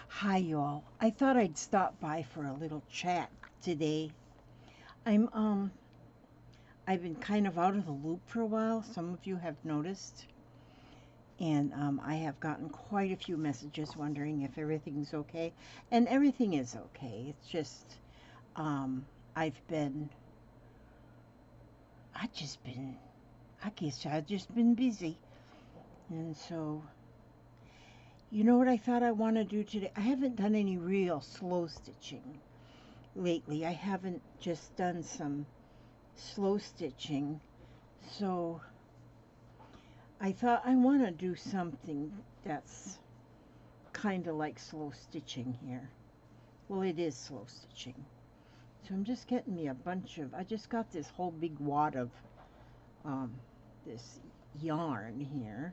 Hi y'all. I thought I'd stop by for a little chat today. I'm I've been kind of out of the loop for a while. Some of you have noticed. And I have gotten quite a few messages wondering if everything's okay. And everything is okay. It's just um I've been I just been I guess I've just been busy. And so you know what I thought I want to do today? I haven't done any real slow stitching lately. I haven't just done some slow stitching, so I thought I want to do something that's kind of like slow stitching here. Well, it is slow stitching. So I'm just getting me a bunch of, I just got this whole big wad of um, this yarn here,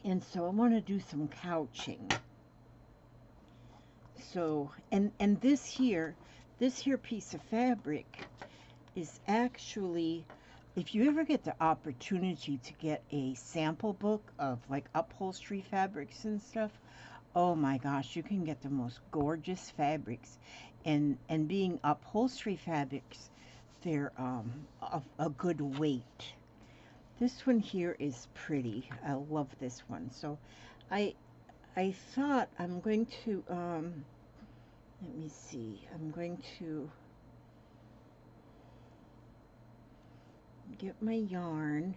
and so I want to do some couching. So and this here piece of fabric is actually, if you ever get the opportunity to get a sample book of like upholstery fabrics and stuff, oh my gosh, you can get the most gorgeous fabrics. And being upholstery fabrics, they're of a good weight. This one here is pretty. I love this one. So I I thought I'm going to let me see. I'm going to get my yarn,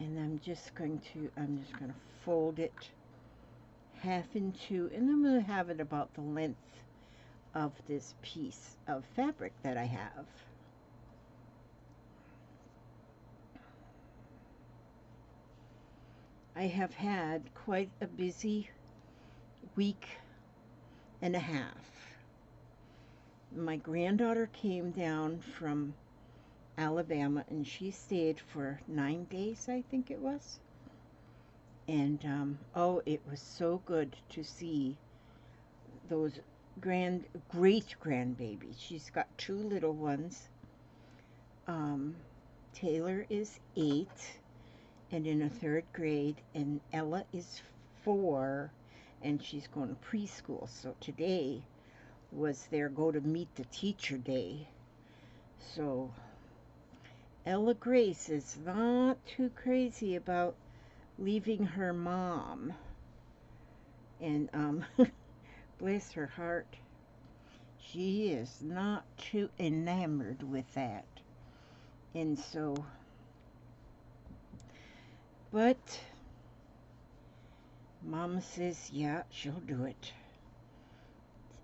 and I'm just going to fold it half in two, and I'm going to have it about the length of this piece of fabric that I have. I have had quite a busy week and a half. My granddaughter came down from Alabama, and she stayed for 9 days, I think it was. And oh, it was so good to see those great grandbabies. She's got two little ones. Taylor is 8 and in a 3rd grade, and Ella is 4 and she's going to preschool. So today was their go to meet the teacher day. So Ella Grace is not too crazy about leaving her mom, and bless her heart, she is not too enamored with that. And so, but Mama says, yeah, she'll do it.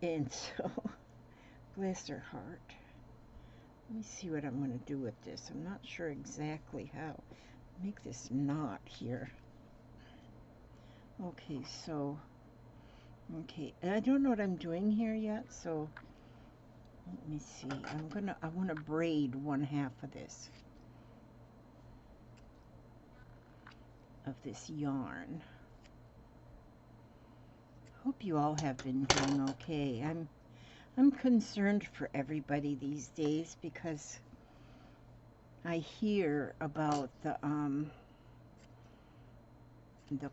And so, bless her heart. Let me see what I'm going to do with this. I'm not sure exactly how. Make this knot here. Okay, so, okay, I don't know what I'm doing here yet, so let me see. I want to braid one half of this yarn. Hope you all have been doing okay. I'm concerned for everybody these days because I hear about the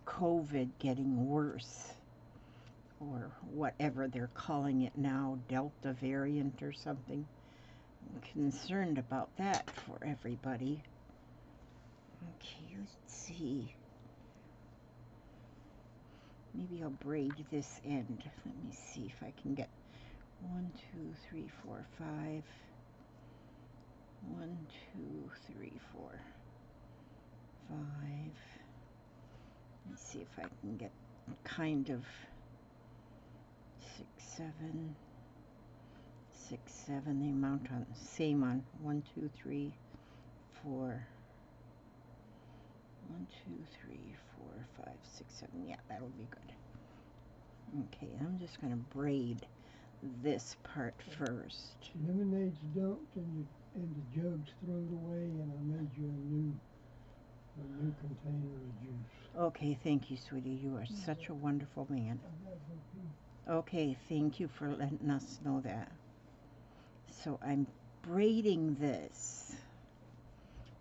COVID getting worse, or whatever they're calling it now, Delta variant or something. I'm concerned about that for everybody. Okay, let's see. Maybe I'll braid this end. Let me see if I can get 1, 2, 3, 4, 5. 1, 2, 3, 4, 5. Let me see if I can get kind of 6, 7, 6, 7. The amount on same on 1, 2, 3, 4. 1, 2, 3, 4, 5, 6, 7. Yeah, that'll be good. Okay, I'm just going to braid this part first. Lemonade's dumped and the jug's thrown away, and I made you a new container of juice. Okay, thank you, sweetie. You are such a wonderful man. Okay, thank you for letting us know that. So I'm braiding this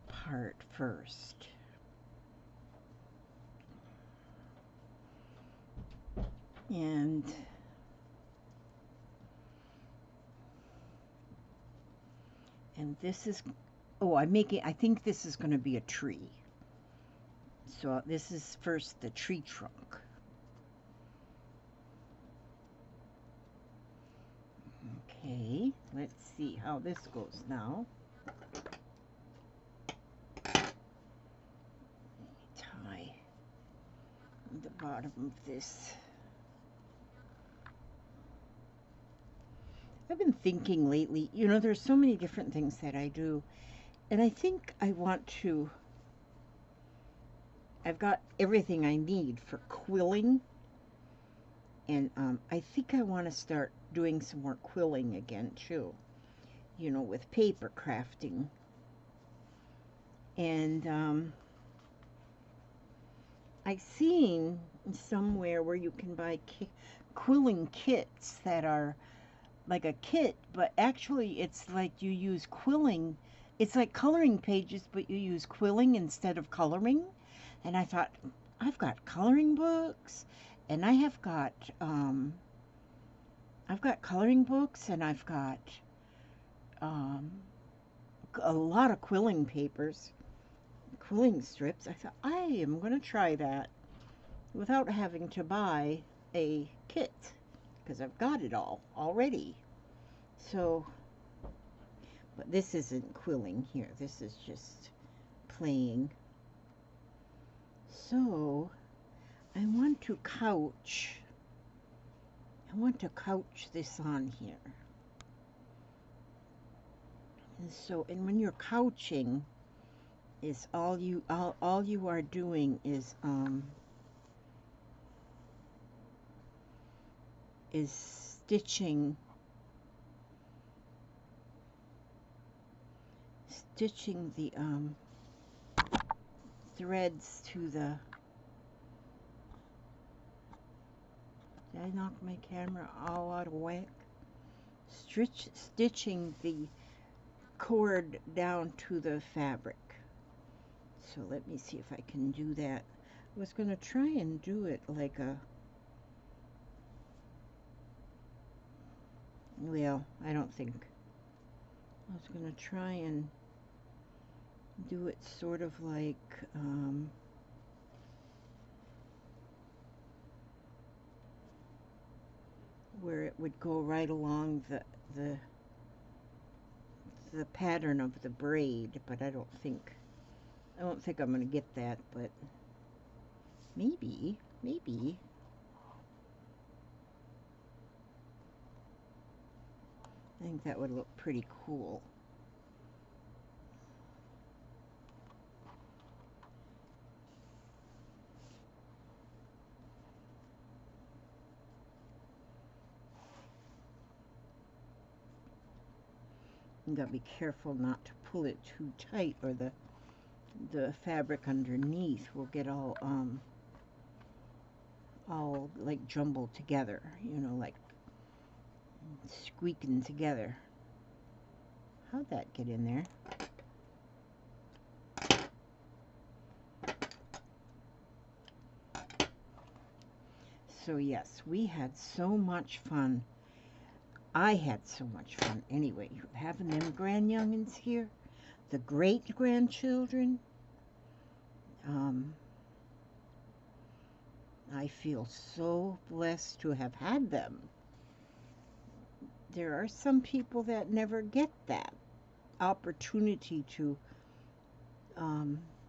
part first. And this is, oh, I think this is going to be a tree. So this is first the tree trunk. Okay, let's see how this goes now. Tie the bottom of this. I've been thinking lately, you know, there's so many different things that I do, and I think I want to, I've got everything I need for quilling, and I think I want to start doing some more quilling again too, you know, with paper crafting. And I've seen somewhere where you can buy quilling kits that are like a kit, but actually it's like you use quilling. It's like coloring pages, but you use quilling instead of coloring. And I thought, I've got coloring books, and I've got coloring books, and I've got um, a lot of quilling papers, quilling strips. I thought I am going to try that without having to buy a kit because I've got it all already. So, but this isn't quilling here. This is just playing. So, I want to couch this on here. And so, and when you're couching, is all you are doing is stitching the threads to the. Did I knock my camera all out of whack? Stitching the cord down to the fabric. So let me see if I can do that. I was going to try and do it like a, well, I don't think. I was going to try and do it sort of like, where it would go right along the pattern of the braid, but I don't think I'm going to get that, but maybe. I think that would look pretty cool. You gotta be careful not to pull it too tight, or the fabric underneath will get all like jumbled together, you know, like squeaking together. How'd that get in there? So yes, we had so much fun. I had so much fun anyway, having them grandyoungins here, the great-grandchildren. I feel so blessed to have had them. There are some people that never get that opportunity to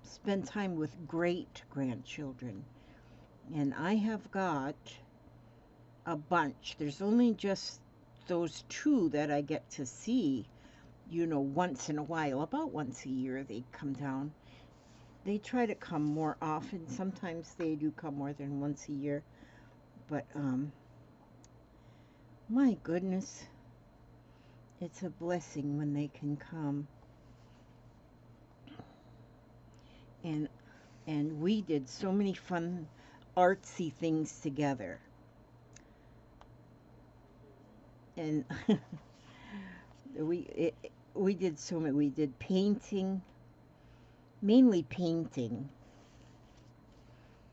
spend time with great-grandchildren. And I have got a bunch. There's only just those two that I get to see, you know, once in a while. About once a year they come down. They try to come more often. Sometimes they do come more than once a year. But, my goodness, it's a blessing when they can come. And we did so many fun artsy things together. And we did so many. We did painting, mainly painting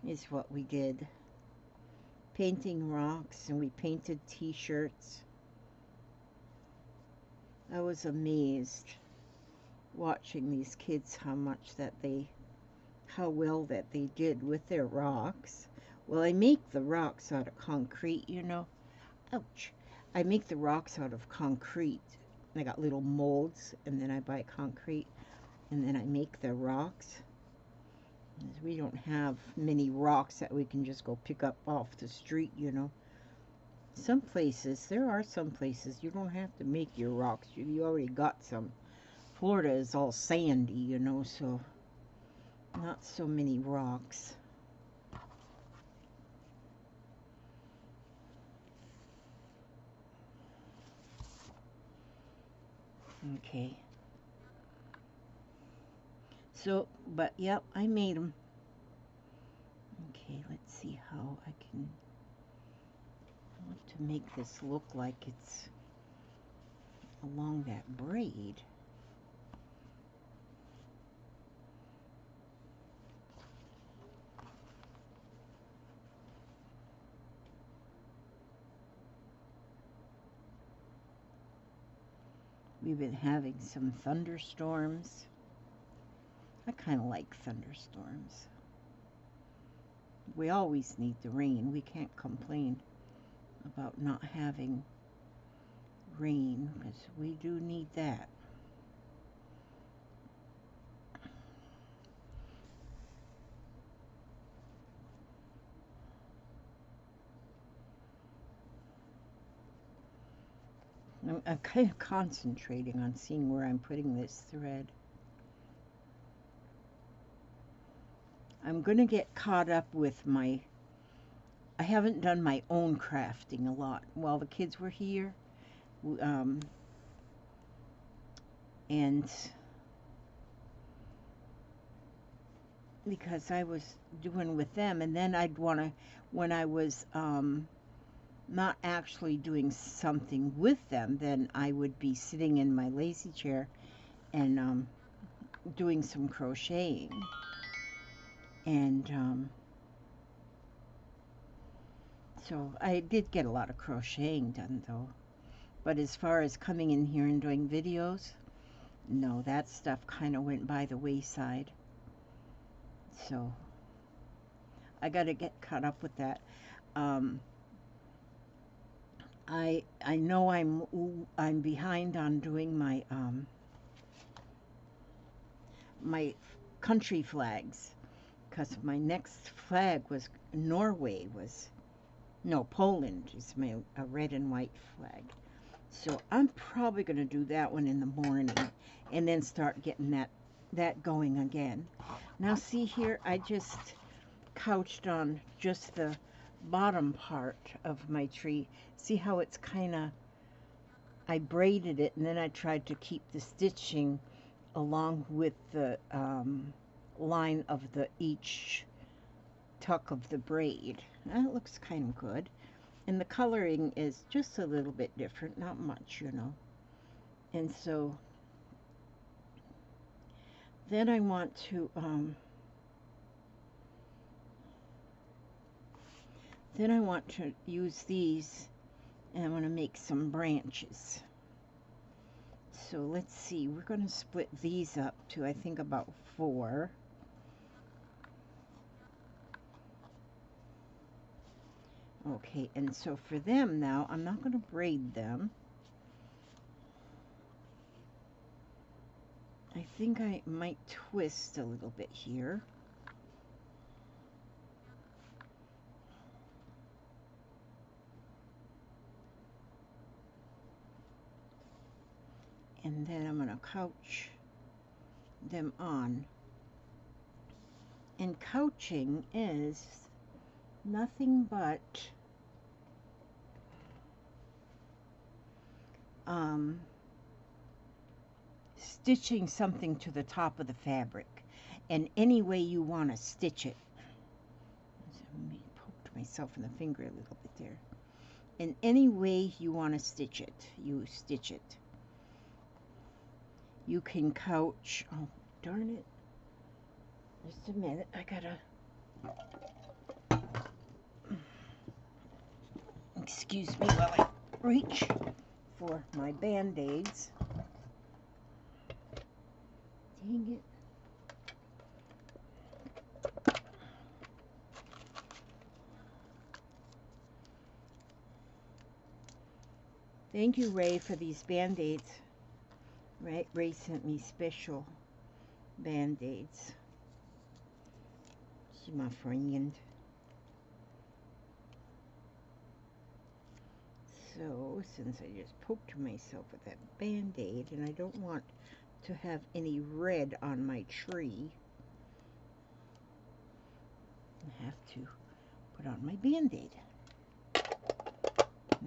is what we did. painting rocks, and we painted t-shirts. I was amazed watching these kids how well that they did with their rocks. Well, I make the rocks out of concrete, you know. Ouch. I make the rocks out of concrete. I got little molds, and then I buy concrete, and then I make the rocks. We don't have many rocks that we can just go pick up off the street, you know. There are some places you don't have to make your rocks. You already got some. Florida is all sandy, you know, so not so many rocks. Okay. So, but yep, I made them. Okay, let's see how I want to make this look like it's along that braid. We've been having some thunderstorms. I kind of like thunderstorms. We always need the rain. We can't complain about not having rain, because we do need that. I'm kind of concentrating on seeing where I'm putting this thread. I'm going to get caught up with I haven't done my own crafting a lot while the kids were here. And because I was doing with them, and then I'd want to, when I was not actually doing something with them, then I would be sitting in my lazy chair and doing some crocheting. And so I did get a lot of crocheting done, though. But as far as coming in here and doing videos, no, that stuff kind of went by the wayside. So I got to get caught up with that. I know I'm behind on doing my my country flags, because my next flag was Poland is a red and white flag. So I'm probably going to do that one in the morning and then start getting that going again. Now see here, I just couched on just the bottom part of my tree. See how it's I braided it, and then I tried to keep the stitching along with the line of each tuck of the braid. That looks kind of good. And the coloring is just a little bit different, not much, you know. And so then I want to use these, and I want to make some branches. So let's see, we're going to split these up to, I think, about 4. Okay, and so for them now, I'm not going to braid them. I think I might twist a little bit here. And then I'm going to couch them on. And couching is nothing but stitching something to the top of the fabric, and any way you want to stitch it. I poked myself in the finger a little bit there. And any way you want to stitch it, you stitch it. You can couch, oh darn it, just a minute, I gotta, Excuse me while I reach for my Band-Aids. Dang it. Thank you, Ray, for these Band-Aids. Ray sent me special Band-Aids. She's my friend. So, since I just poked myself with that Band-Aid, and I don't want to have any red on my tree, I have to put on my Band-Aid.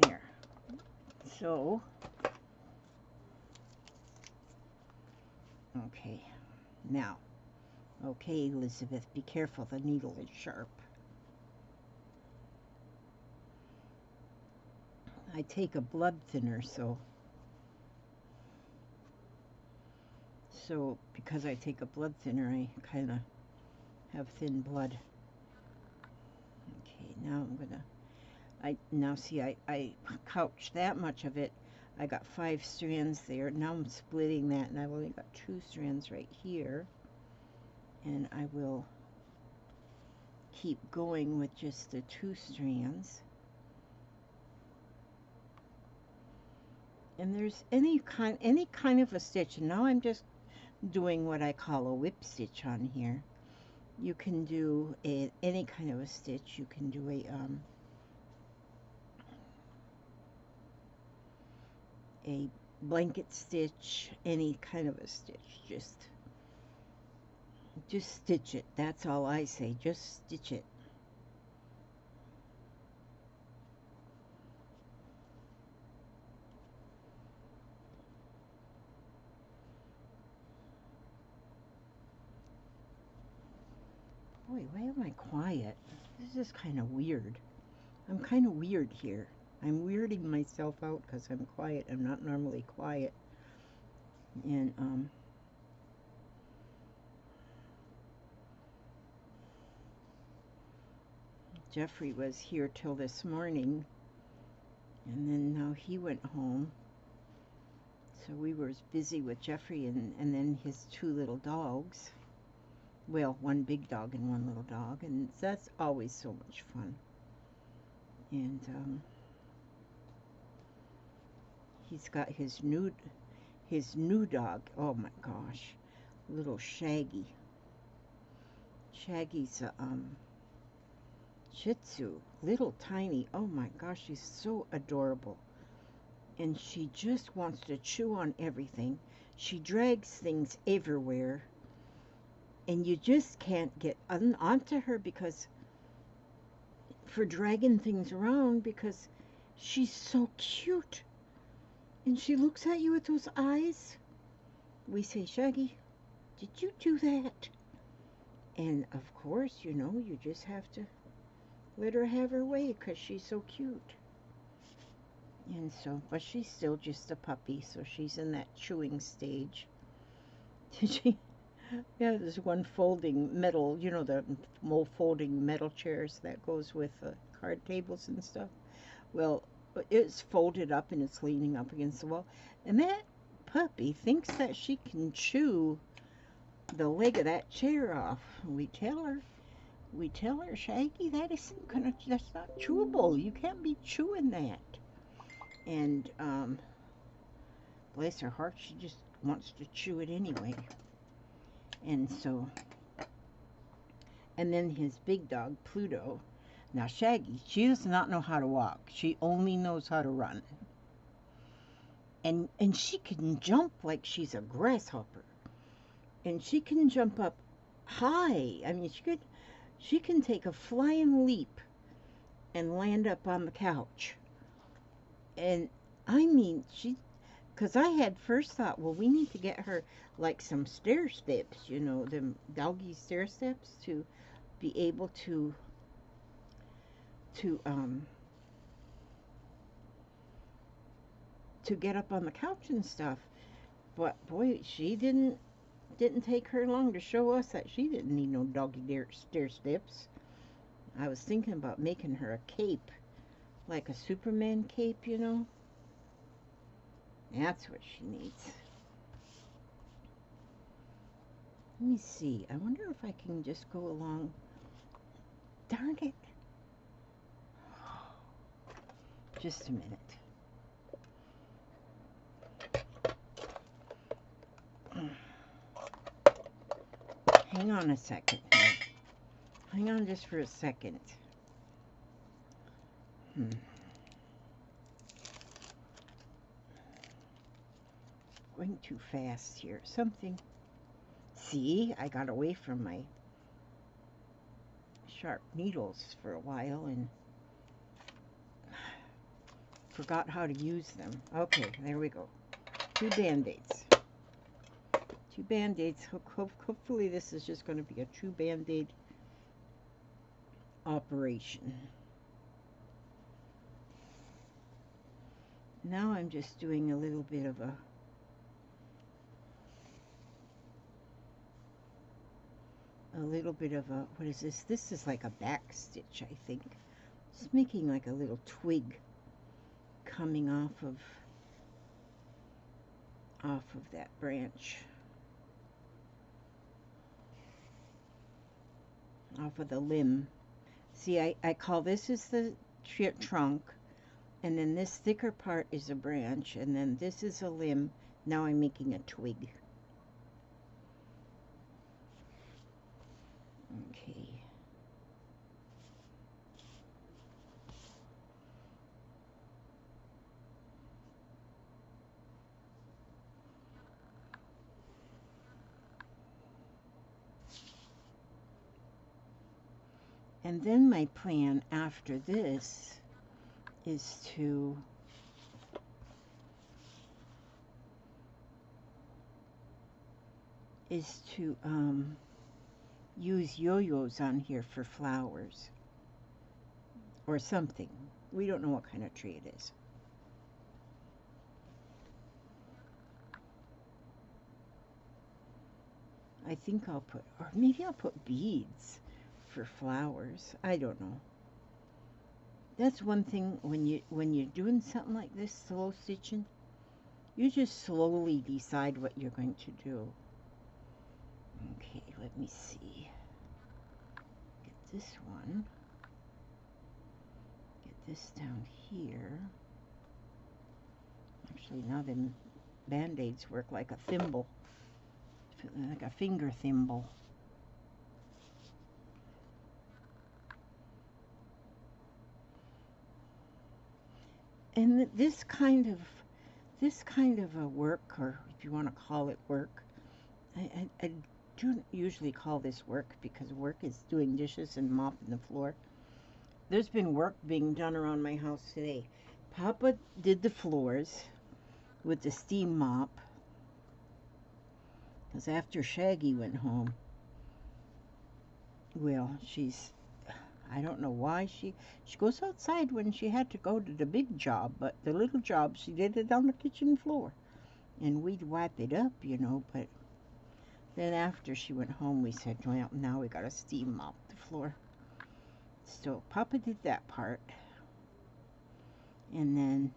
There. So, okay, now, okay, Elizabeth, be careful, the needle is sharp. I take a blood thinner, so because I take a blood thinner, I kind of have thin blood. Okay, now I'm gonna, now see, I couched that much of it. I got 5 strands there. Now I'm splitting that, and I've only got 2 strands right here. And I will keep going with just the 2 strands. And there's any kind of a stitch. And now I'm just doing what I call a whip stitch on here. You can do any kind of a stitch. You can do a blanket stitch, any kind of a stitch. Just stitch it. That's all I say. Just stitch it. Boy, why am I quiet? This is kind of weird. I'm kind of weird here. I'm weirding myself out because I'm quiet. I'm not normally quiet. And, Jeffrey was here till this morning, and then now he went home. So we were busy with Jeffrey and then his 2 little dogs. Well, 1 big dog and 1 little dog, and that's always so much fun. And he's got his new dog. Oh my gosh, little Shaggy. Shaggy's a Shih Tzu, little tiny. Oh my gosh, she's so adorable. And she just wants to chew on everything. She drags things everywhere. And you just can't get onto her for dragging things around, because she's so cute. And she looks at you with those eyes. We say, Shaggy, did you do that? And of course, you know, you just have to let her have her way because she's so cute. And so, but she's still just a puppy, so she's in that chewing stage. Yeah, there's one folding metal, you know, the folding metal chairs that goes with card tables and stuff. Well, it's folded up and it's leaning up against the wall. And that puppy thinks that she can chew the leg of that chair off. We tell her, Shaggy, that's not chewable. You can't be chewing that. And, bless her heart, she just wants to chew it anyway. And so, and then his big dog, Pluto. Now, Shaggy, she does not know how to walk. She only knows how to run. And she can jump like she's a grasshopper. And she can jump up high. I mean, she can take a flying leap and land up on the couch. And I mean, because I had first thought, well, we need to get her like some stair steps, you know, them doggy stair steps, to be able to get up on the couch and stuff. But boy, she didn't take her long to show us that she didn't need no doggy stair steps. I was thinking about making her a cape like a Superman cape, you know. That's what she needs. Let me see. I wonder if I can just go along. Darn it. Just a minute. Hang on a second. Hang on just for a second. Going too fast here. Something. See, I got away from my sharp needles for a while and forgot how to use them. Okay, there we go. 2 Band-Aids. 2 Band-Aids. Hopefully this is just going to be a true Band-Aid operation. Now I'm just doing a little bit of a what is this? This is like a back stitch, I think. Just making like a little twig coming off of that branch. Off of the limb. See, I call this is the trunk, and then this thicker part is a branch, and then this is a limb. Now I'm making a twig. Okay. And then my plan after this is to use yo-yos on here for flowers or something. We don't know what kind of tree it is. I think I'll put, or maybe I'll put beads for flowers. I don't know. That's one thing when you're doing something like this, slow stitching, you just slowly decide what you're going to do. Okay, let me see. Get this one. Get this down here. Actually, now them Band-Aids work like a thimble, like a finger thimble. And this kind of a work, or if you want to call it work, I don't usually call this work because work is doing dishes and mopping the floor. There's been work being done around my house today. Papa did the floors with the steam mop because after Shaggy went home, well, I don't know why she goes outside when she had to go to the big job, but the little job she did it on the kitchen floor, and we'd wipe it up, you know. But then after she went home, we said, well, now we gotta steam mop the floor. So Papa did that part, and then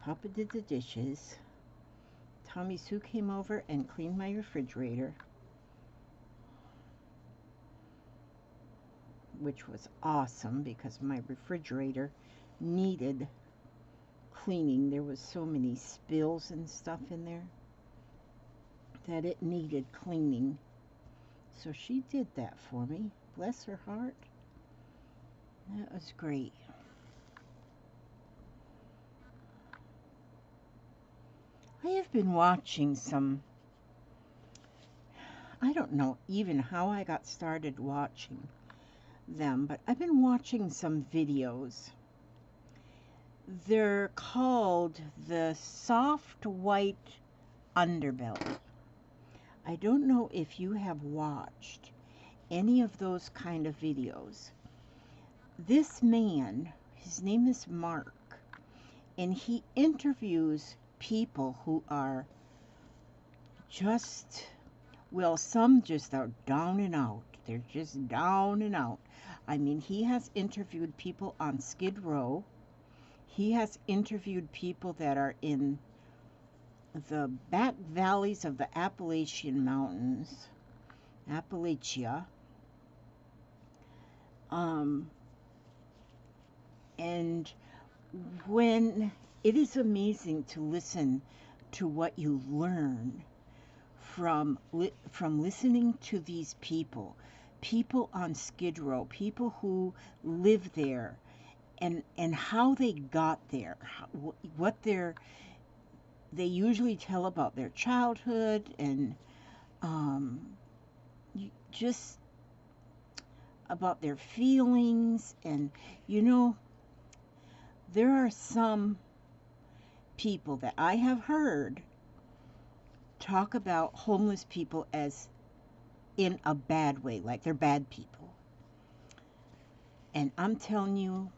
Papa did the dishes. Tommy Sue came over and cleaned my refrigerator, which was awesome because my refrigerator needed cleaning. There was so many spills and stuff in there that it needed cleaning. So she did that for me. Bless her heart. That was great. I have been watching some, I don't know even how I got started watching them, but I've been watching some videos. They're called the soft white underbelly. I don't know if you have watched any of those kind of videos. This man, his name is Mark, and he interviews people who are just Well, some just are down and out. They're just down and out. I mean, he has interviewed people on Skid Row. He has interviewed people that are in the back valleys of the Appalachian Mountains, Appalachia. Um, and when it is amazing to listen to what you learn from listening to these people on Skid Row, people who live there, and how they got there, what they usually tell about their childhood, and um, just about their feelings. And you know, there are some people that I have heard talk about homeless people as in a bad way, like they're bad people. And I'm telling you,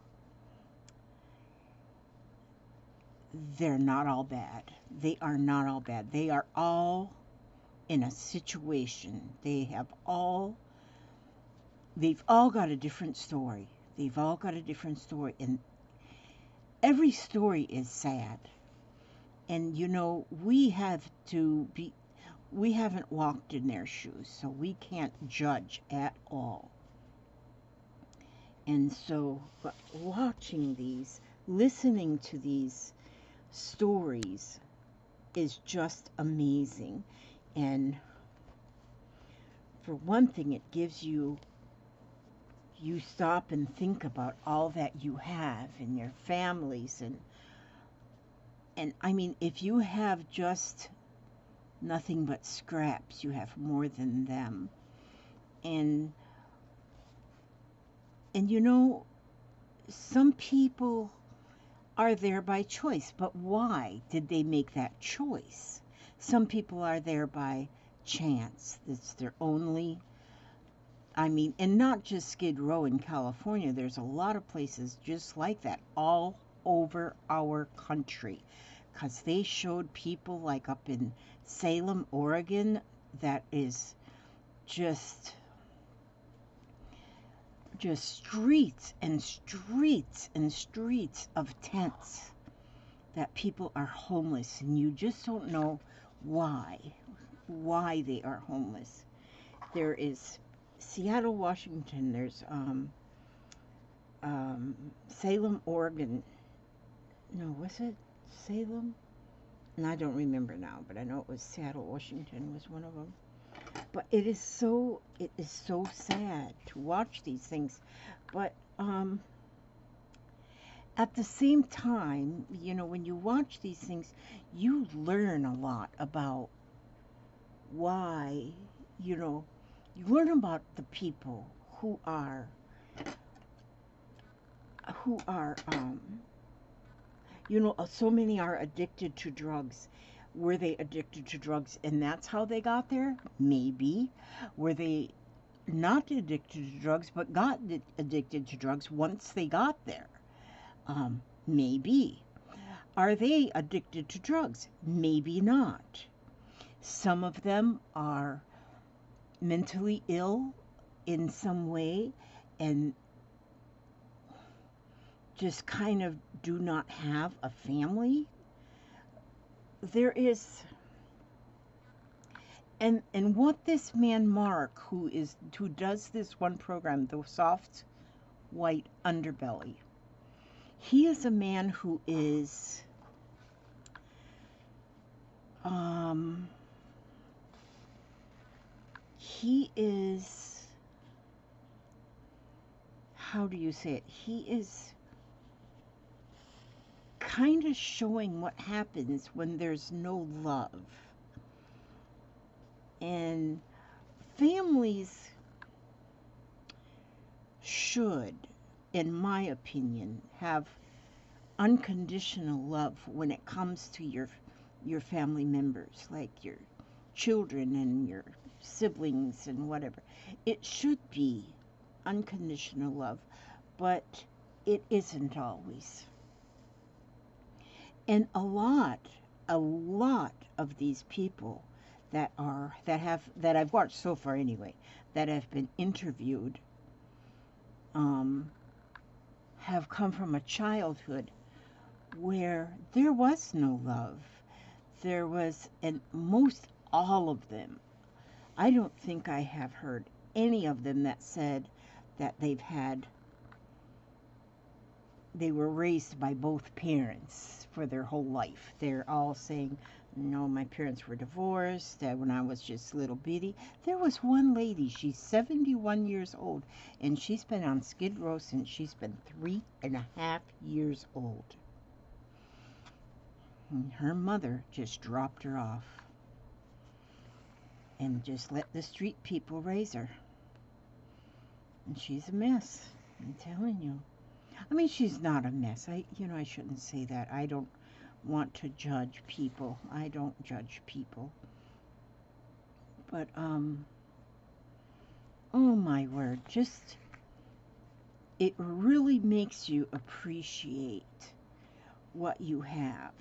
they're not all bad. They are not all bad. They are all in a situation. They've all got a different story. They've all got a different story. And every story is sad. And you know, we haven't walked in their shoes, so we can't judge at all. And so, but watching these, listening to these stories is just amazing. And for one thing, it gives you stop and think about all that you have in your families. And I mean, if you have just nothing but scraps, you have more than them. And you know, some people are there by choice, but why did they make that choice? Some people are there by chance. It's their only, I mean, and not just Skid Row in California. There's a lot of places just like that all over our country, because they showed people like up in Salem, Oregon, that is just streets and streets and streets of tents that people are homeless, and you just don't know why they are homeless. There is Seattle, Washington. There's Salem, Oregon. No, was it Salem? And I don't remember now, but I know it was Seattle, Washington was one of them. But it is so sad to watch these things. But at the same time, you know, when you watch these things, you learn a lot about why, you know, you learn about the people who are you know, so many are addicted to drugs. Were they addicted to drugs and that's how they got there? Maybe. Were they not addicted to drugs but got addicted to drugs once they got there? Maybe. Are they addicted to drugs? Maybe not. Some of them are mentally ill in some way and just kind of do not have a family. There is, and what this man Mark, who does this one program, the Soft White Underbelly, he is a man who is he is, how do you say it? He is kind of showing what happens when there's no love. And families should, in my opinion, have unconditional love when it comes to your family members, like your children and your siblings and whatever. It should be unconditional love, but it isn't always. And a lot of these people that I've watched so far anyway, that have been interviewed, um, have come from a childhood where there was no love. There was, and most all of them, I don't think I have heard any of them that said that they were raised by both parents for their whole life. They're all saying, no, my parents were divorced when I was just little bitty. There was one lady, she's 71 years old, and she's been on Skid Row since she's been 3.5 years old. And her mother just dropped her off and just let the street people raise her. And she's a mess, I'm telling you. I mean, she's not a mess. I shouldn't say that. I don't want to judge people. I don't judge people. But, oh my word, just, it really makes you appreciate what you have.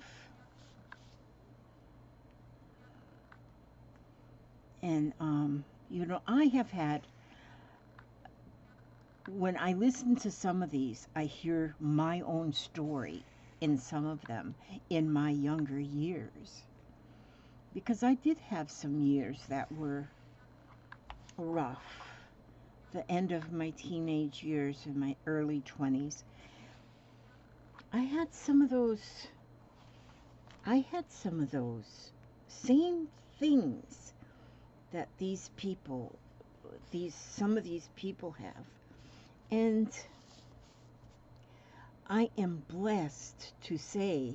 And, I have had, when I listen to some of these, I hear my own story in some of them in my younger years. Because I did have some years that were rough. The end of my teenage years and my early 20s. I had some of those same things that some of these people have. And I am blessed to say,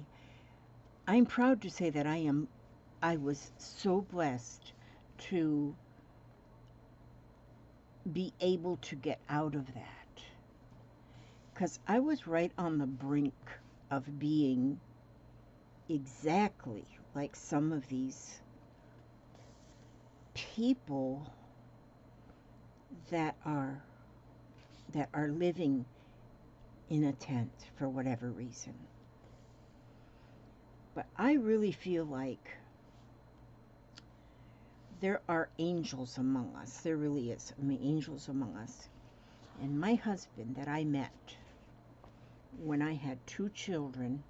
I'm proud to say that I was so blessed to be able to get out of that. Because I was right on the brink of being exactly like some of these people that are living in a tent for whatever reason. But I really feel like there are angels among us. There really is. I mean, angels among us. And my husband that I met when I had 2 children,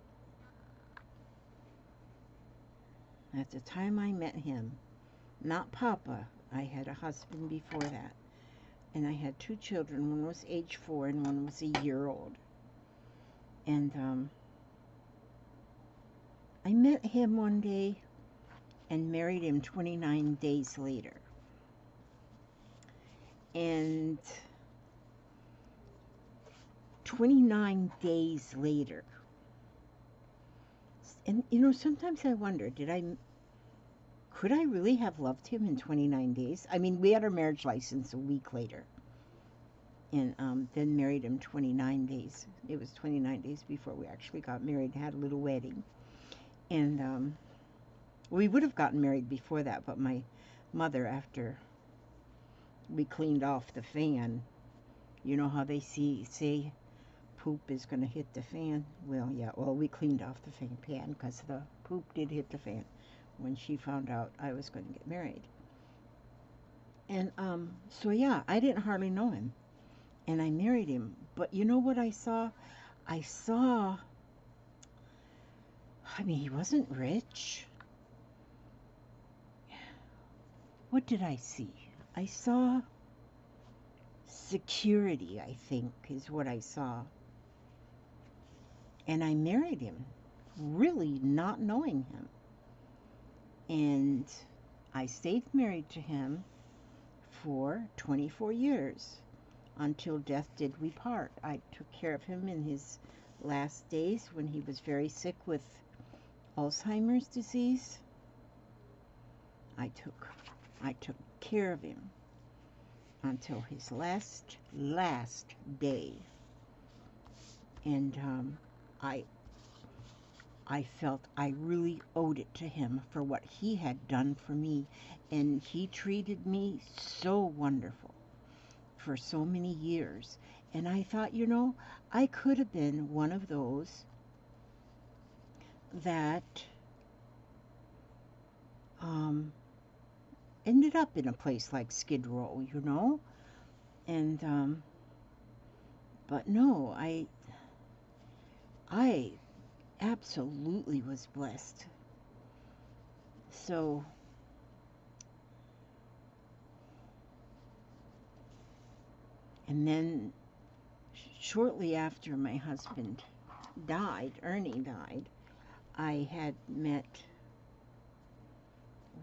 at the time I met him, not Papa, I had a husband before that, and I had 2 children. One was age 4 and one was a year old. And I met him one day and married him 29 days later. And 29 days later, and sometimes I wonder, could I really have loved him in 29 days? I mean, we had our marriage license a week later, and then married him 29 days. It was 29 days before we actually got married, had a little wedding. And we would have gotten married before that, but my mother, after we cleaned off the fan, you know how they say poop is going to hit the fan? Well, yeah, we cleaned off the pan because the poop did hit the fan when she found out I was going to get married. And so yeah, I didn't hardly know him, and I married him. But you know what I saw? I mean, he wasn't rich. What did I see? I saw security, I think, is what I saw. And I married him, really not knowing him. And I stayed married to him for 24 years, until death did we part. I took care of him in his last days when he was very sick with Alzheimer's disease. I took care of him until his last day. And I felt I really owed it to him for what he had done for me. And he treated me so wonderful for so many years. And I thought, I could have been one of those that ended up in a place like Skid Row, you know? And, but no, I absolutely was blessed. So, and then shortly after my husband died, Ernie died, I had met,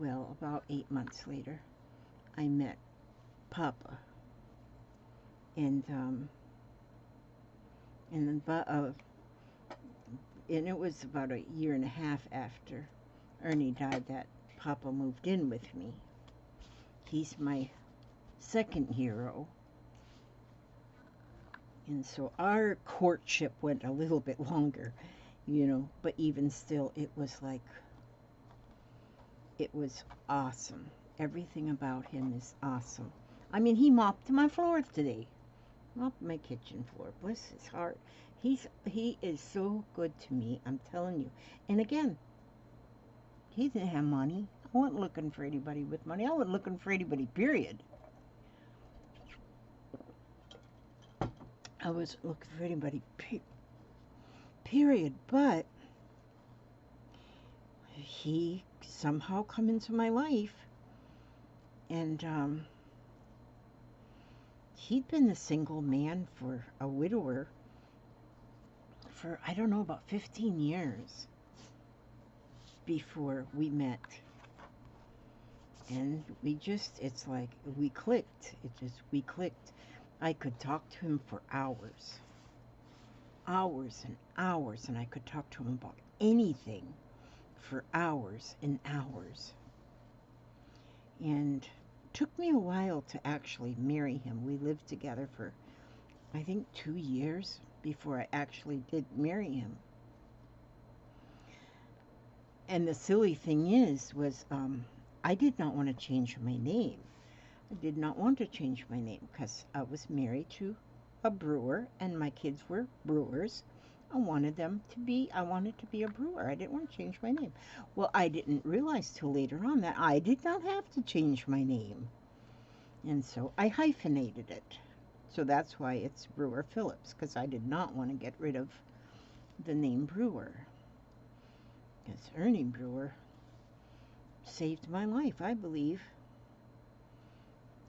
well, about 8 months later, I met Papa. And, and then, and it was about a year and a half after Ernie died that Papa moved in with me. He's my second hero. And so our courtship went a little bit longer, you know, but even still, it was like, it was awesome. Everything about him is awesome. I mean, he mopped my floors today. Mopped my kitchen floor. Bless his heart. He is so good to me, I'm telling you. And again, he didn't have money. I wasn't looking for anybody with money. I wasn't looking for anybody, period. I wasn't looking for anybody, period. But he somehow come into my life. And he'd been a single man, for a widower, for, I don't know, about 15 years before we met. And it's like, we clicked. We clicked. I could talk to him for hours. Hours and hours. And I could talk to him about anything for hours and hours. And it took me a while to actually marry him. We lived together for, I think, 2 years before I actually did marry him. And the silly thing was I did not want to change my name. I did not want to change my name because I was married to a brewer and my kids were brewers. I wanted to be a brewer. I didn't want to change my name. Well, I didn't realize till later on that I did not have to change my name. And so I hyphenated it. So that's why it's Brewer Phillips, because I did not want to get rid of the name Brewer. Because Ernie Brewer saved my life, I believe.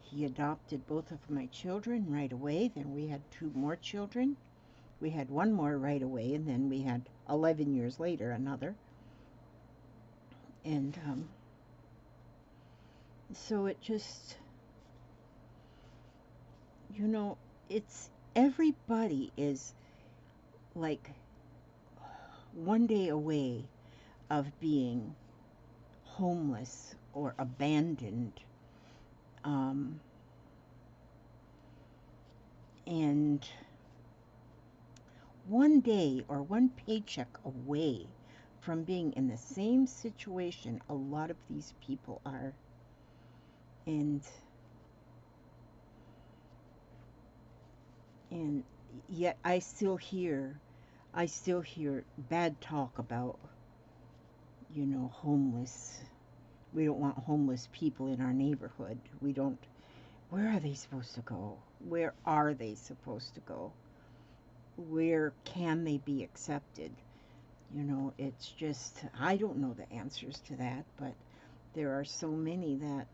He adopted both of my children right away. Then we had 2 more children. We had 1 more right away, and then we had 11 years later another. And so it just, you know, it's, everybody is like one day away of being homeless or abandoned. And one day or one paycheck away from being in the same situation a lot of these people are. And yet I still hear bad talk about, you know, homeless. We don't want homeless people in our neighborhood. We don't. Where are they supposed to go? Where are they supposed to go? Where can they be accepted? You know, it's just, I don't know the answers to that, but there are so many that.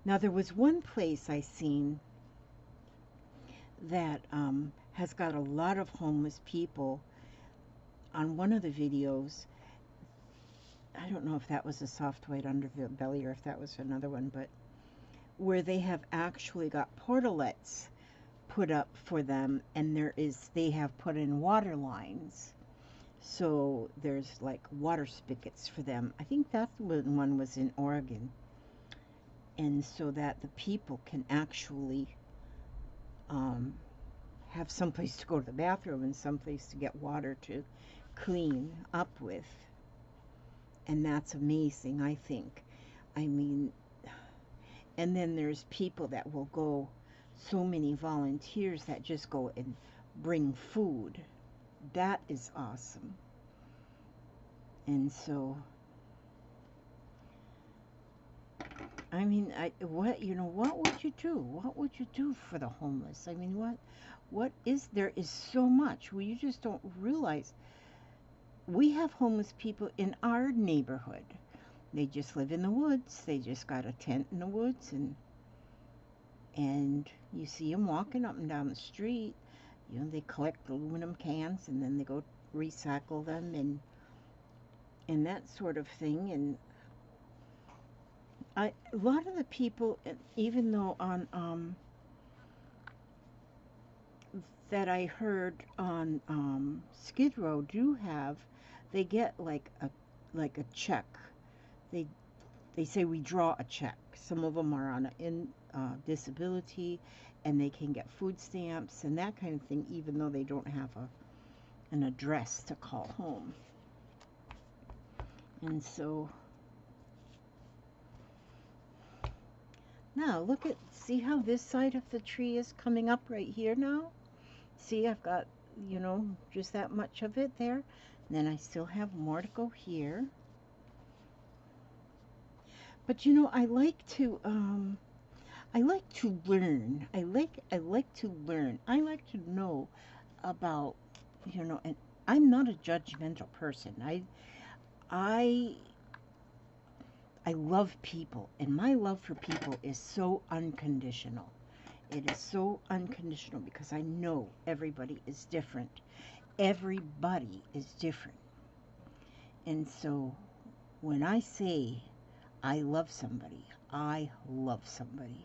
Now, there was one place I seen that has got a lot of homeless people. On one of the videos, I don't know if that was a soft white underbelly or if that was another one, but where they have actually got portalets put up for them, and they have put in water lines. So there's like water spigots for them. I think that one was in Oregon. And so that the people can actually have someplace to go to the bathroom and someplace to get water to clean up with. And that's amazing, I think. I mean, and then there's people that will go, so many volunteers that just go and bring food. That is awesome. And so I mean, what would you do? What would you do for the homeless? I mean, there is so much. Well, you just don't realize. We have homeless people in our neighborhood. They just live in the woods. They just got a tent in the woods, and you see them walking up and down the street. They collect aluminum cans and then they go recycle them and that sort of thing. And a lot of the people, even though on that I heard on Skid Row do have, they get like a check. They they say we draw a check. Some of them are on disability, and they can get food stamps and that kind of thing, even though they don't have an address to call home. And so now see how this side of the tree is coming up right here now? See, I've got, just that much of it there. And then I still have more to go here. But I like to learn. I like to learn. I like to know about, and I'm not a judgmental person. I I love people, and my love for people is so unconditional. It is so unconditional because I know everybody is different. Everybody is different. And so when I say I love somebody, I love somebody.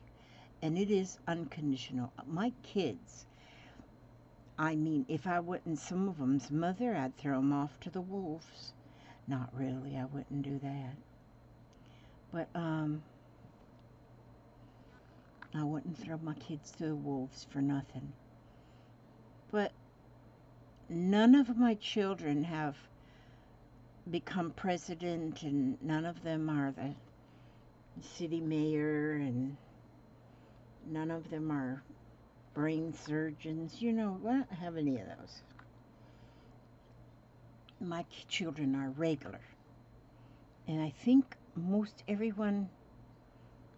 And it is unconditional. My kids, I mean, if I wasn't some of them's mother, I'd throw them off to the wolves. Not really, I wouldn't do that. But I wouldn't throw my kids to the wolves for nothing. But none of my children have become president, and none of them are the city mayor, and none of them are brain surgeons. I don't have any of those. My children are regular. And I think most everyone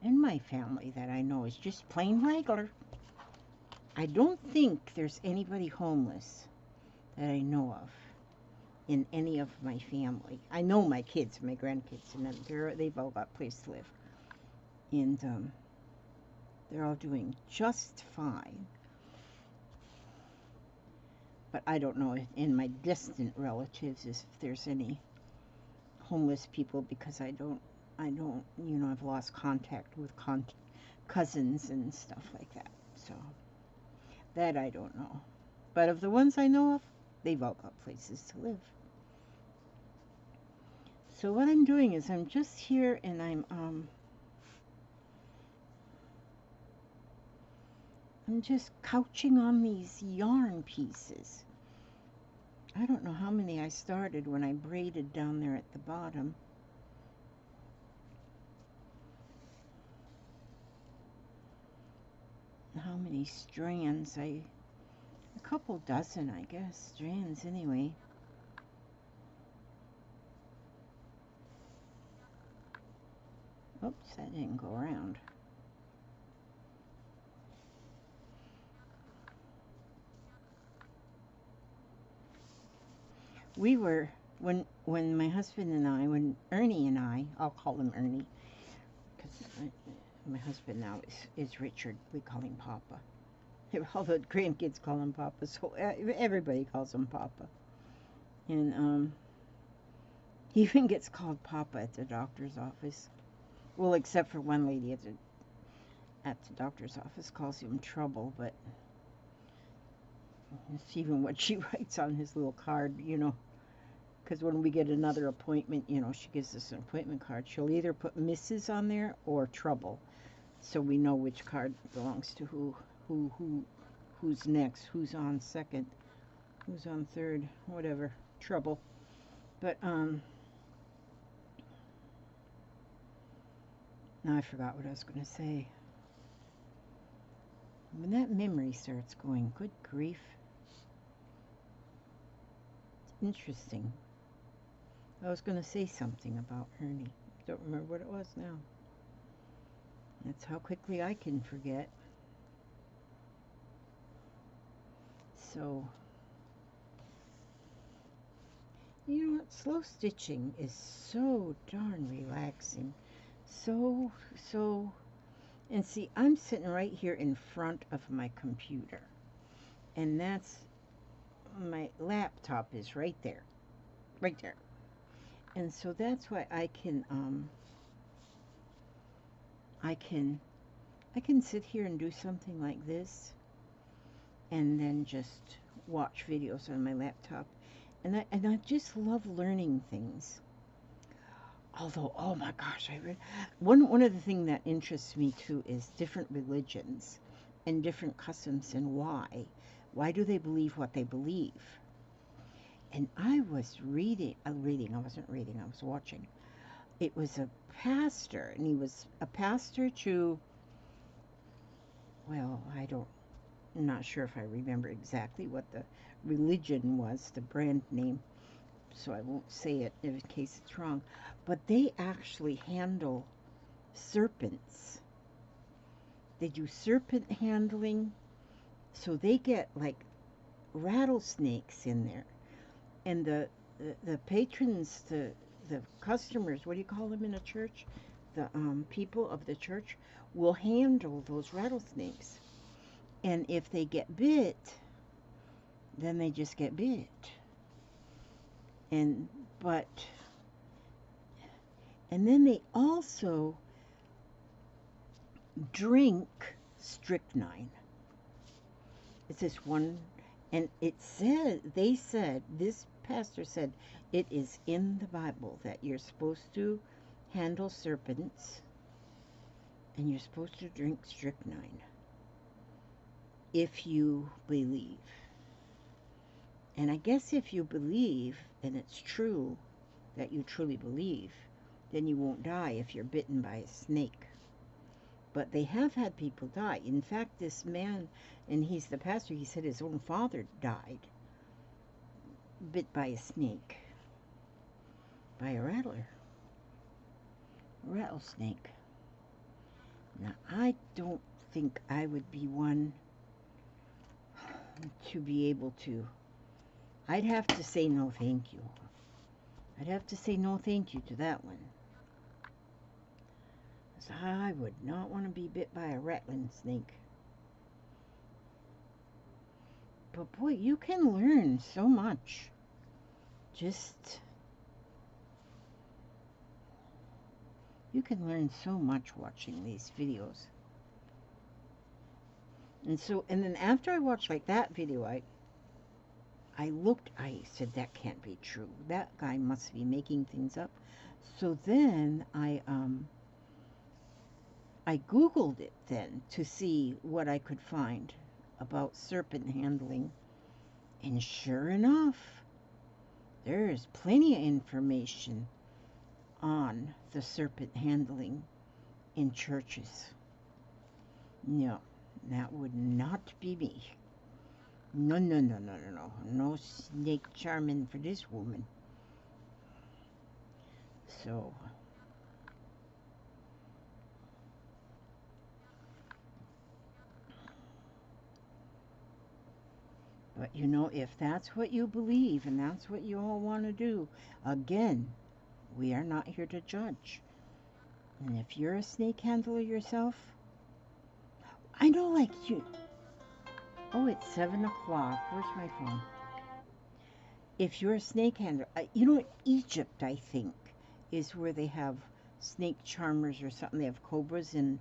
in my family that I know is just plain regular. I don't think there's anybody homeless that I know of in any of my family. I know my kids, my grandkids, and they've all got a place to live. And they're all doing just fine. But I don't know in my distant relatives if there's any homeless people, because I don't, I've lost contact with cousins and stuff like that. So that I don't know. But of the ones I know of, they've all got places to live. So what I'm doing is I'm just here, and I'm just couching on these yarn pieces. I don't know how many I started when I braided down there at the bottom. How many strands? A couple dozen, I guess, strands anyway. Oops, that didn't go around. We were, when my husband and I, when Ernie and I, I'll call him Ernie, because my husband now is Richard. We call him Papa. All the grandkids call him Papa, so everybody calls him Papa. And he even gets called Papa at the doctor's office. Well, except for one lady at the doctor's office calls him Trouble, but it's even what she writes on his little card, because when we get another appointment, she gives us an appointment card. She'll either put Mrs. on there or Trouble, so we know which card belongs to who's next, who's on second, who's on third, whatever. Trouble. But now I forgot what I was going to say. When that memory starts going, good grief. It's interesting. I was going to say something about Ernie. Don't remember what it was now. That's how quickly I can forget. So, you know what? Slow stitching is so darn relaxing. So, so. And see, I'm sitting right here in front of my computer. And that's my laptop is right there. Right there. And so that's why I can I can sit here and do something like this and then just watch videos on my laptop. And I just love learning things. Although, oh my gosh, I read one of the things that interests me too is different religions and different customs and why. Why do they believe what they believe? And I was I wasn't reading, I was watching. It was a pastor, and he was a pastor to, well, I'm not sure if I remember exactly what the religion was, the brand name, so I won't say it in case it's wrong. But they actually handle serpents. They do serpent handling, so they get like rattlesnakes in there. And the patrons, the customers, what do you call them in a church? The people of the church will handle those rattlesnakes. And if they get bit, then they just get bit. And but and then they also drink strychnine. It's this one, and this pastor said it is in the Bible that you're supposed to handle serpents and you're supposed to drink strychnine if you believe. And I guess if you believe, and it's true that you truly believe, then you won't die if you're bitten by a snake. But they have had people die. In fact, this man, and he's the pastor, he said his own father died, bit by a snake, by a rattlesnake. Now, I don't think I would be one to be able to. I'd have to say no thank you. I'd have to say no thank you to that one. So I would not want to be bit by a rattling snake. But boy, you can learn so much. You can learn so much watching these videos. And then after I watched like that video, I said, that can't be true. That guy must be making things up. So then I Googled it then to see what I could find about serpent handling. And sure enough, there is plenty of information on the serpent handling in churches. No, that would not be me. No, no, no, no, no, no. No snake charming for this woman. So, but you know, if that's what you believe and that's what you all want to do, again, we are not here to judge. And if you're a snake handler yourself, I know, like you. Oh, it's 7 o'clock. Where's my phone? If you're a snake handler, you know, Egypt, I think, is where they have snake charmers or something. They have cobras and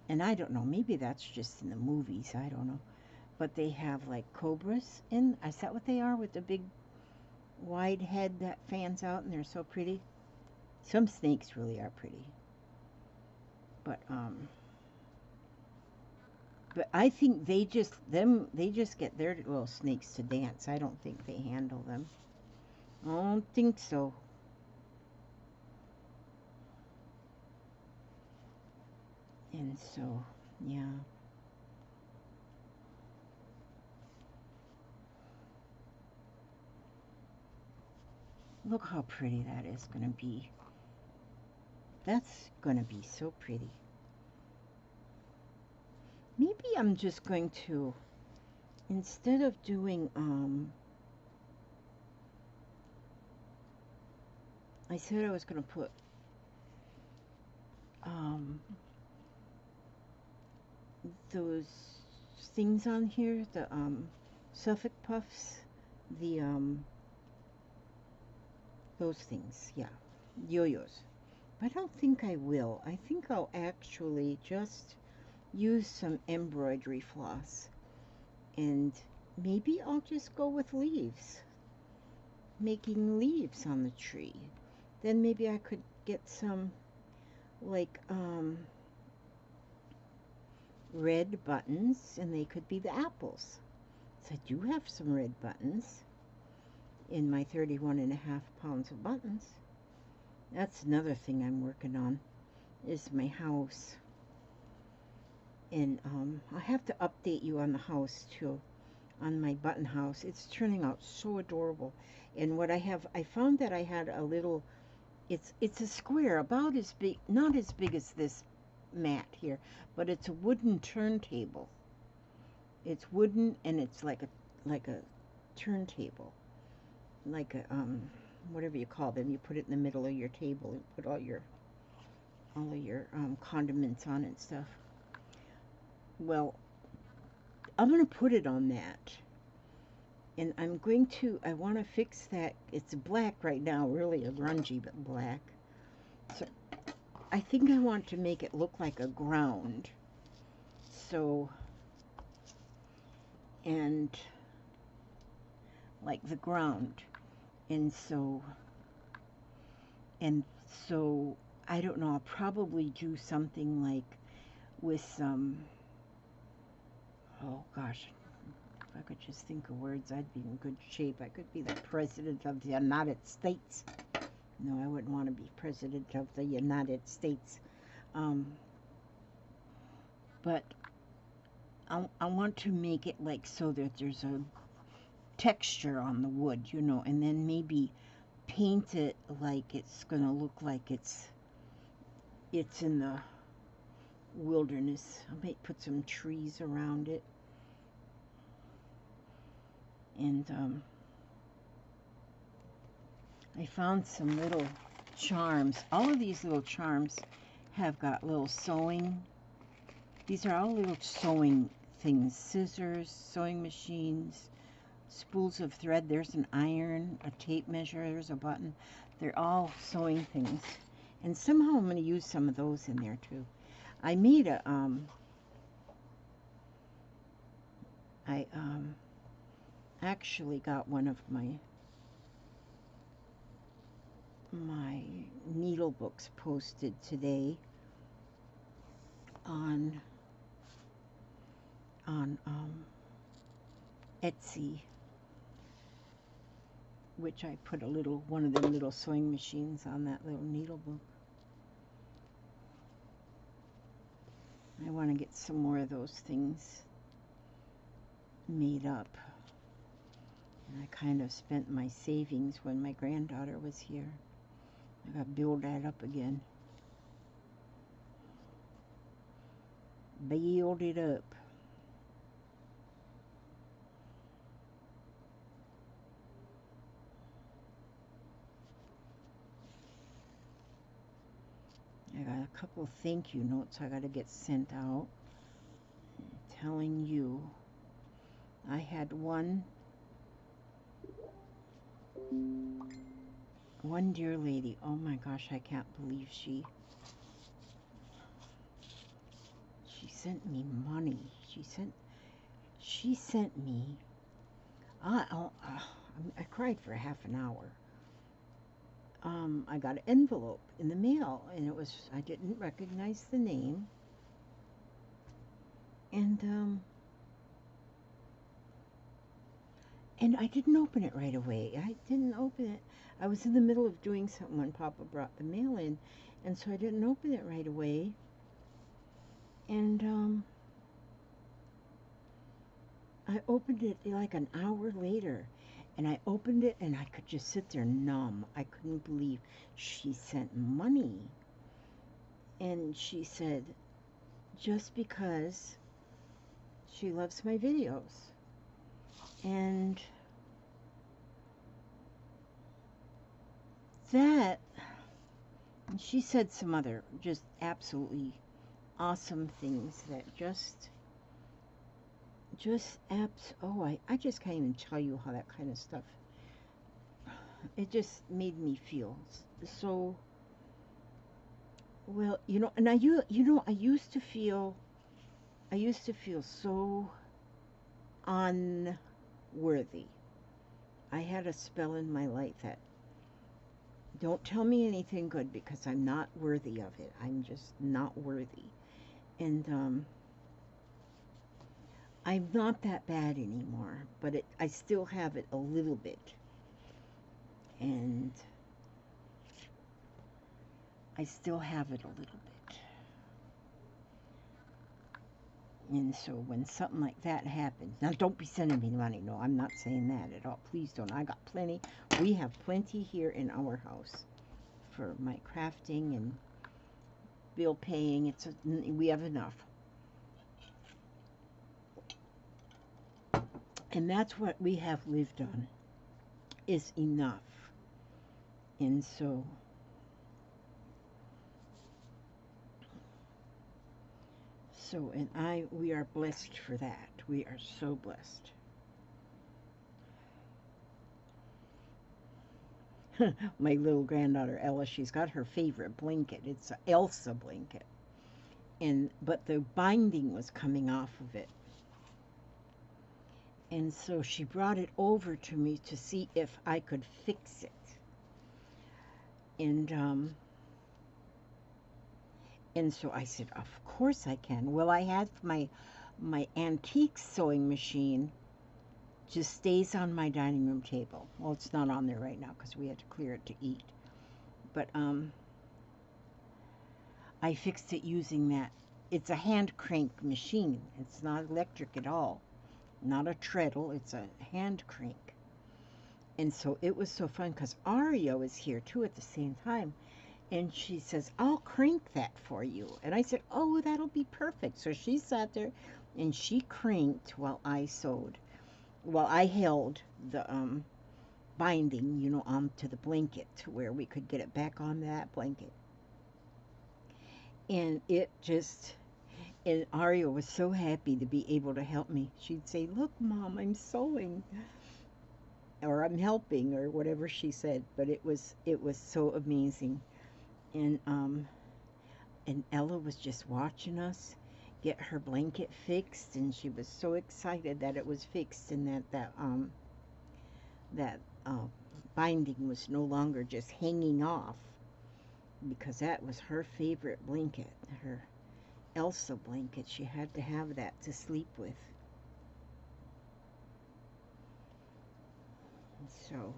I don't know. Maybe that's just in the movies. I don't know. But they have like cobras in. Is that what they are with the big wide head that fans out and they're so pretty? Some snakes really are pretty. But I think they just get their little snakes to dance. I don't think they handle them. I don't think so. And so, yeah. Look how pretty that is going to be. That's going to be so pretty. I'm just going to, instead of doing, I said I was going to put, those things on here, the, Suffolk Puffs, the, those things, yeah, yo-yos. But I don't think I will. I think I'll actually just use some embroidery floss, and maybe I'll just go with leaves, making leaves on the tree. Then maybe I could get some, like, red buttons, and they could be the apples. So I do have some red buttons in my 31.5 pounds of buttons. That's another thing I'm working on, is my house. And I have to update you on the house too, on my button house. It's turning out so adorable. And what I found that I had a little, it's a square about as big, not as big as this mat here, but it's a wooden turntable. It's wooden, and it's like a turntable, like a whatever you call them. You put it in the middle of your table and put all of your condiments on it and stuff. Well, I'm going to put it on that. And I want to fix that. It's black right now, really a grungy, but black. So I think I want to make it look like a ground. So, and like the ground. And so, I don't know, I'll probably do something like with some, oh gosh, if I could just think of words, I'd be in good shape. I could be the President of the United States. No, I wouldn't want to be President of the United States. But I want to make it like so that there's a texture on the wood, you know, and then maybe paint it like it's going to look like it's in the wilderness. I might put some trees around it. And I found some little charms. All of these little charms have got little sewing. These are all little sewing things. Scissors, sewing machines, spools of thread. There's an iron, a tape measure, there's a button. They're all sewing things. And somehow I'm going to use some of those in there too. I made a, I actually got one of my needle books posted today on Etsy, which I put one of them little sewing machines on that little needle book. I want to get some more of those things made up. And I kind of spent my savings when my granddaughter was here. I got to build that up again. Build it up. I got a couple of thank you notes I got to get sent out telling you. I had one dear lady. Oh my gosh, I can't believe she sent me money. She sent me, I cried for half an hour. I got an envelope in the mail, and I didn't recognize the name. And I didn't open it right away. I didn't open it. I was in the middle of doing something when Papa brought the mail in, and so I didn't open it right away. And I opened it like an hour later, and I opened it, and I could just sit there numb. I couldn't believe she sent money. And she said, just because she loves my videos. And that, she said some other just absolutely awesome things that I just can't even tell you how that kind of stuff, it just made me feel so, well, and I used to feel so unworthy. I had a spell in my life that, don't tell me anything good because I'm not worthy of it. I'm just not worthy. And I'm not that bad anymore, but I still have it a little bit. And I still have it a little bit. And so when something like that happens, now don't be sending me money. No, I'm not saying that at all. Please don't. I got plenty. We have plenty here in our house for my crafting and bill paying. We have enough. And that's what we have lived on, is enough. And so we are blessed for that. We are so blessed. My little granddaughter Ella, she's got her favorite blanket. It's an Elsa blanket. But the binding was coming off of it. And so she brought it over to me to see if I could fix it. And so I said, of course I can. Well, I had my antique sewing machine just stays on my dining room table. Well, it's not on there right now because we had to clear it to eat. But I fixed it using that. It's a hand crank machine. It's not electric at all. Not a treadle. It's a hand crank. And so it was so fun because Aria was here too at the same time. And she says, I'll crank that for you. And I said, oh, that'll be perfect. So she sat there and she cranked while I sewed. While I held the binding, onto the blanket to where we could get it back on that blanket. And and Aria was so happy to be able to help me. She'd say, look, Mom, I'm sewing. Or I'm helping, or whatever she said. But it was so amazing. And Ella was just watching us get her blanket fixed, and she was so excited that it was fixed and that binding was no longer just hanging off, because that was her favorite blanket, her Elsa blanket. She had to have that to sleep with. So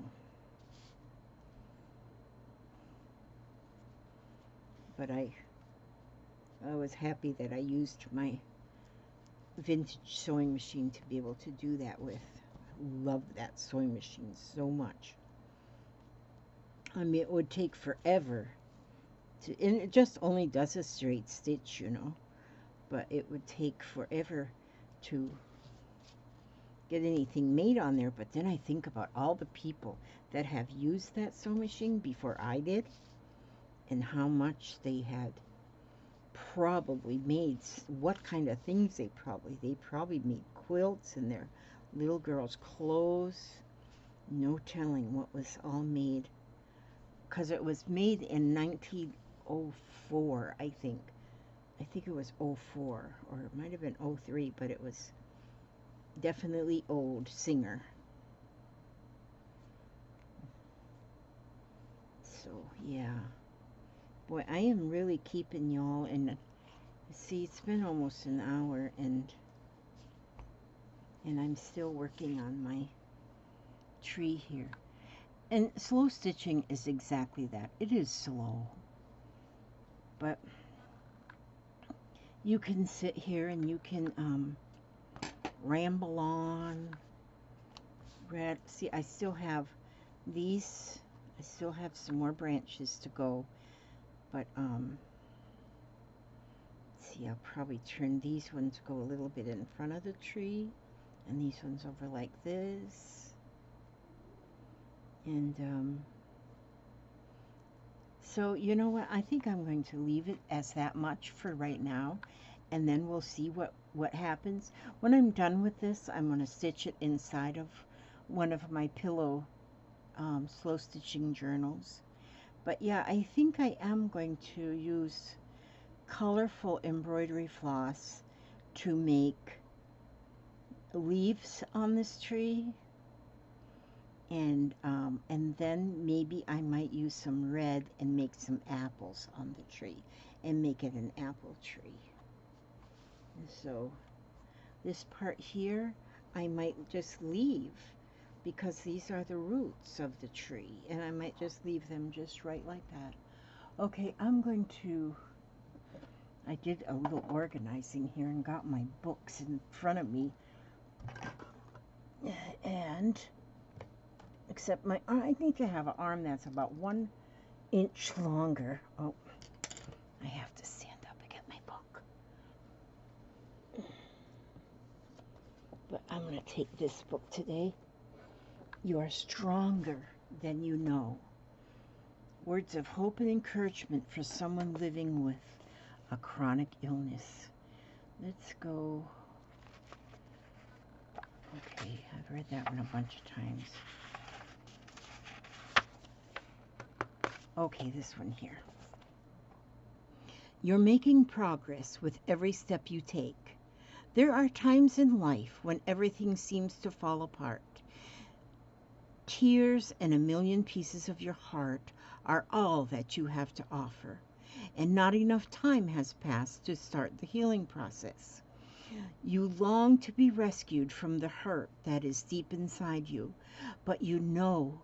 but I was happy that I used my vintage sewing machine to be able to do that with. I love that sewing machine so much. I mean, it would take forever and it just only does a straight stitch, but it would take forever to get anything made on there. But then I think about all the people that have used that sewing machine before I did, and how much they had probably made, what kind of things they probably made quilts and their little girls' clothes. No telling what was all made, because it was made in 1904, I think. I think it was 04, or it might have been 03, but it was definitely old Singer. So yeah, boy, I am really keeping y'all. And see, it's been almost an hour, and I'm still working on my tree here. And slow stitching is exactly that. It is slow, but you can sit here and you can ramble on. See, I still have these. I still have some more branches to go, but let's see, I'll probably turn these ones, go a little bit in front of the tree, and these ones over like this. And so you know what, I think I'm going to leave it as that much for right now, and then we'll see what happens. When I'm done with this, I'm going to stitch it inside of one of my pillow slow stitching journals. But yeah, I think I am going to use colorful embroidery floss to make leaves on this tree, and then maybe I might use some red and make some apples on the tree and make it an apple tree. And so this part here I might just leave, because these are the roots of the tree, and I might just leave them just right like that. Okay, I did a little organizing here and got my books in front of me, and except I need to have an arm that's about 1 inch longer. Oh, I have to stand up and get my book. But I'm going to take this book today. You are stronger than you know. Words of hope and encouragement for someone living with a chronic illness. Let's go. Okay, I've read that one a bunch of times. Okay, this one here. You're making progress with every step you take. There are times in life when everything seems to fall apart. Tears and a million pieces of your heart are all that you have to offer, and not enough time has passed to start the healing process. You long to be rescued from the hurt that is deep inside you, but you know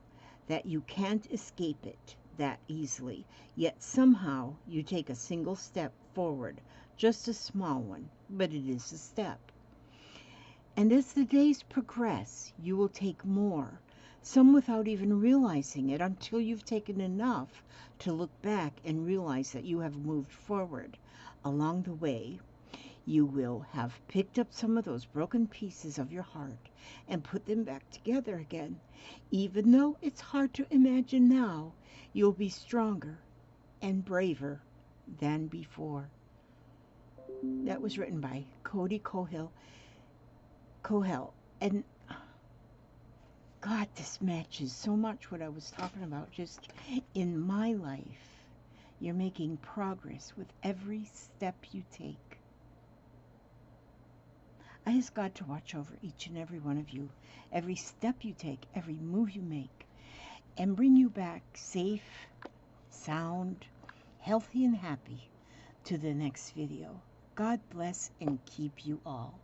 that you can't escape it that easily, yet somehow you take a single step forward, just a small one, but it is a step. And as the days progress, you will take more, some without even realizing it, until you've taken enough to look back and realize that you have moved forward. Along the way, you will have picked up some of those broken pieces of your heart and put them back together again. Even though it's hard to imagine now, you'll be stronger and braver than before. That was written by Cody Cohill. And God, this matches so much what I was talking about just in my life. You're making progress with every step you take. I ask God to watch over each and every one of you, every step you take, every move you make, and bring you back safe, sound, healthy, and happy to the next video. God bless and keep you all.